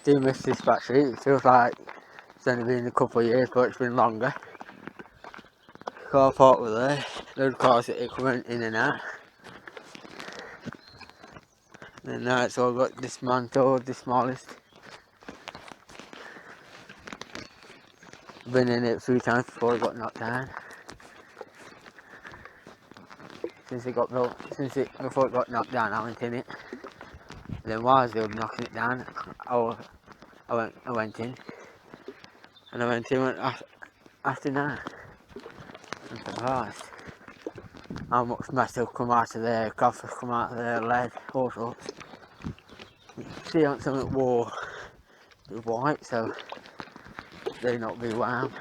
do miss this factory. It feels like it's only been a couple of years, but it's been longer. Car park were there, loads of cars that are coming in and out. And now it's all got dismantled, demolished. I've been in it a few times before it got knocked down. Since it got built, before it got knocked down, I went in it. And then while they were knocking it down, I went in. And I went in after now. I'm surprised how much metal come out of there, copper come out of there, lead, all sorts. You can see on some of the wall it's white, so they not be wound.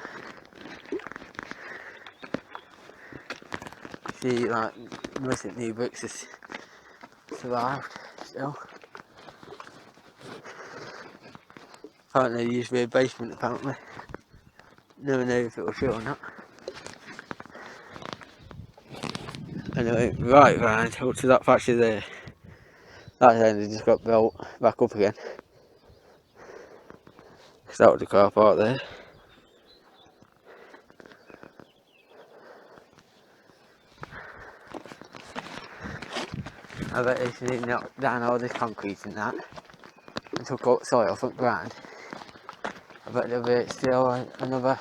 See, like, most of the new bricks has survived still. Apparently there used to be a basement, apparently. Never know if it was true or not. Anyway, right round up to that factory there. That end just got built back up again. Because that was the car park there. I bet if they knocked down all this concrete and that, and took up soil from the ground, I bet there'll be still another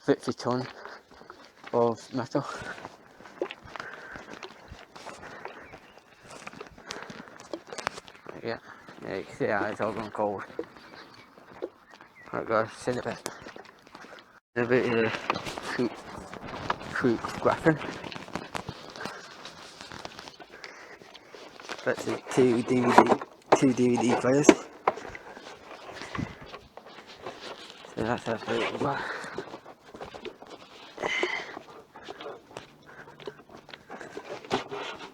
50 tonne of metal. Yeah, you can see how it's all gone cold. Right guys, see you in a bit. A bit of fruit scrapping. That's the two DVD players. So that's absolutely wow.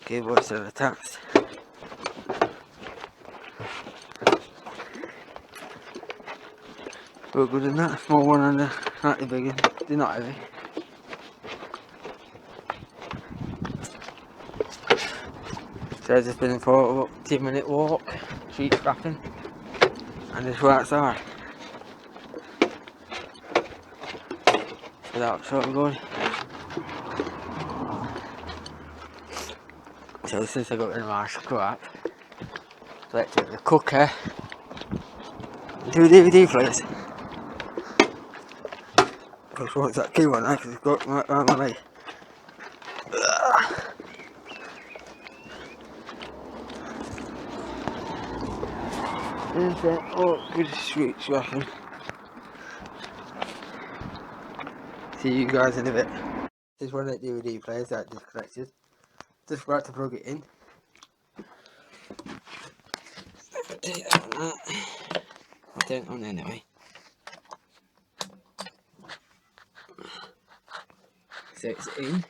Keyboards are attached. But good than that, small one and a slightly bigger. They're not heavy. So I've just been for a 10-minute walk, street scrapping, and just we're outside. So that's sort of good. So since I got rid of my scrap, let's take the cooker, 2 DVD players. Because once that key one, I can go right round my leg. Oh, good street scrapping. See you guys in a bit. This is one of the DVD players that I disconnected. Just forgot to plug it in. I don't on anyway. So it's in.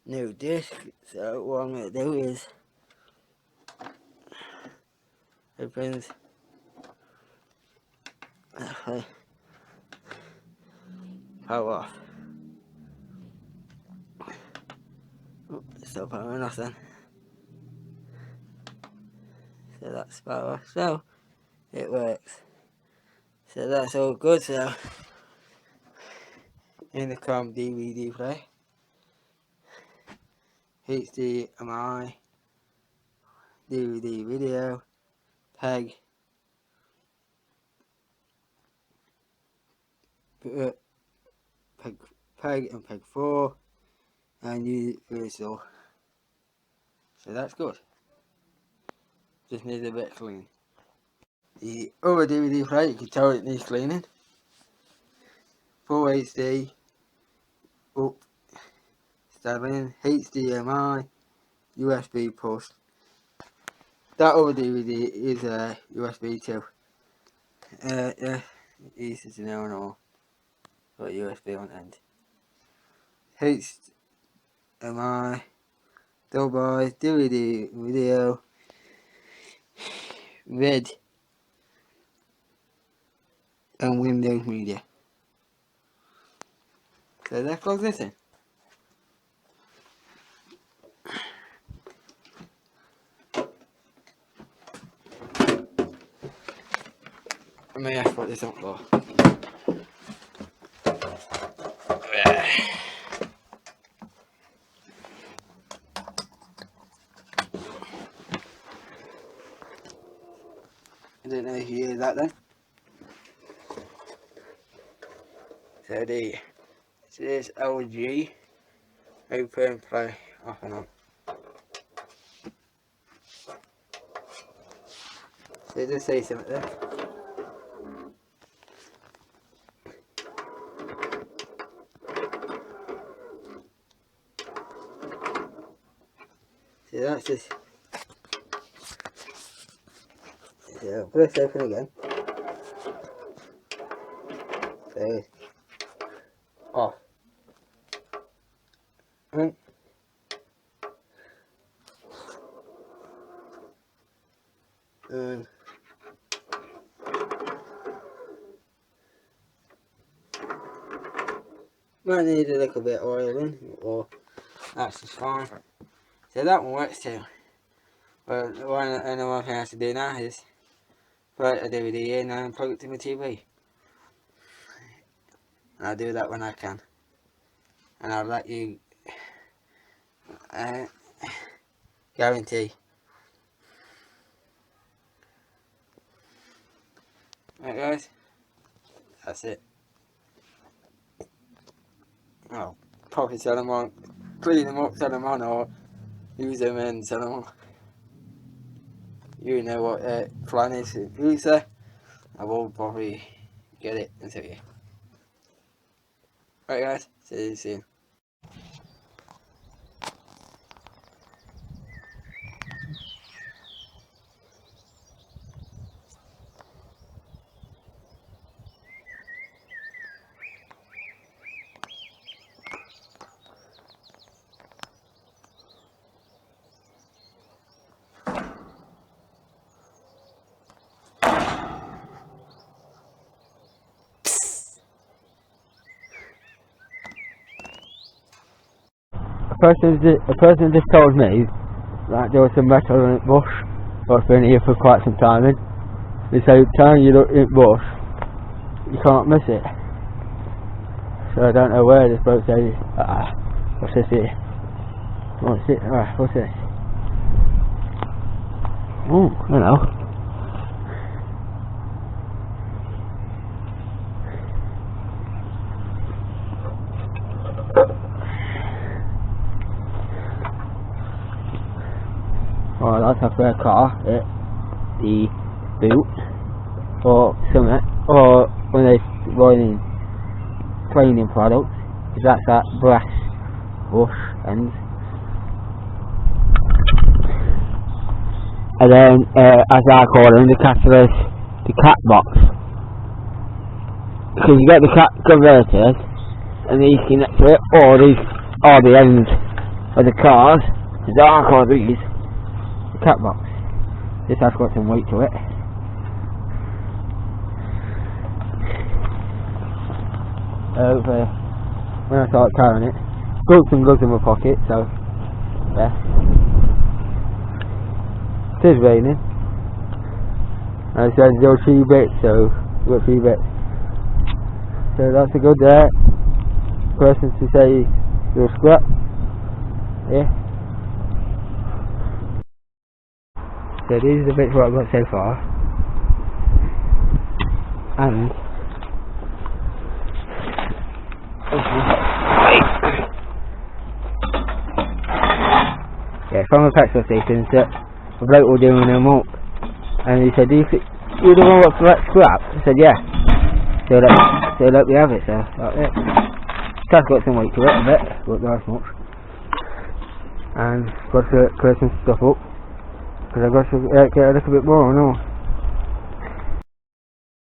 No disc. So what I'm going to do is opens. Okay. Power off. Oh, still powering off then. So that's power off. So it works. So that's all good. So in the Chrome DVD player, HDMI, DVD video, peg, peg and peg 4, and universal. So that's good. Just needs a bit of cleaning. The other DVD player, you can tell it needs cleaning. Full HD, up, 7, HDMI, USB push. That other DVD is USB 2. Yeah, easy to know and all. Got USB on end. HDMI, double DVD, video, red, and Windows Media. So that plugs this in. may have to put this on the floor. Yeah. I don't know if you hear that then. So this LG open play off and on. So it does say something there. So that's just, so press open again. So off. And might need a little bit of oiling, or that's just fine. So that one works too. But another one thing I have to do now is put a DVD in and plug it to my TV. And I'll do that when I can. And I'll let you guarantee. Right guys, that's it. I'll probably sell them on, clean them up, sell them on, or use them and sell them on. You know what plan is in future. I will probably get it and show you. Right guys, see you soon. A person just told me that there was some metal in the bush, or it's been here for quite some time, and they say time you look in the bush, you can't miss it. So I don't know where this boat says. What's this here? What's it? What's this? Oh, hello. Oh, that's a fair car, the boot, or something, or when they're running cleaning products, because that's that brass bush end. And then, as I call them, the cat box. Because you get the cat converters, and these connect to it, or the ends of the cars, as I call these, cat box. This has got some weight to it. When I start carrying it, got some gloves in my pocket, so yeah. It is raining. And it says there are 3 bits, so we've got 3 bits. So that's a good person to say you're scrap. Yeah. So these are the bits what I've got so far, and yeah, from a petrol station, so a bloke was doing them up, and he said, "You the one what collect scrap?" I said, "Yeah." So let me have it. So that's it. That's got some weight to it a bit, but not as much, and got to clear some stuff up. Because I've got to get a little bit more, I know.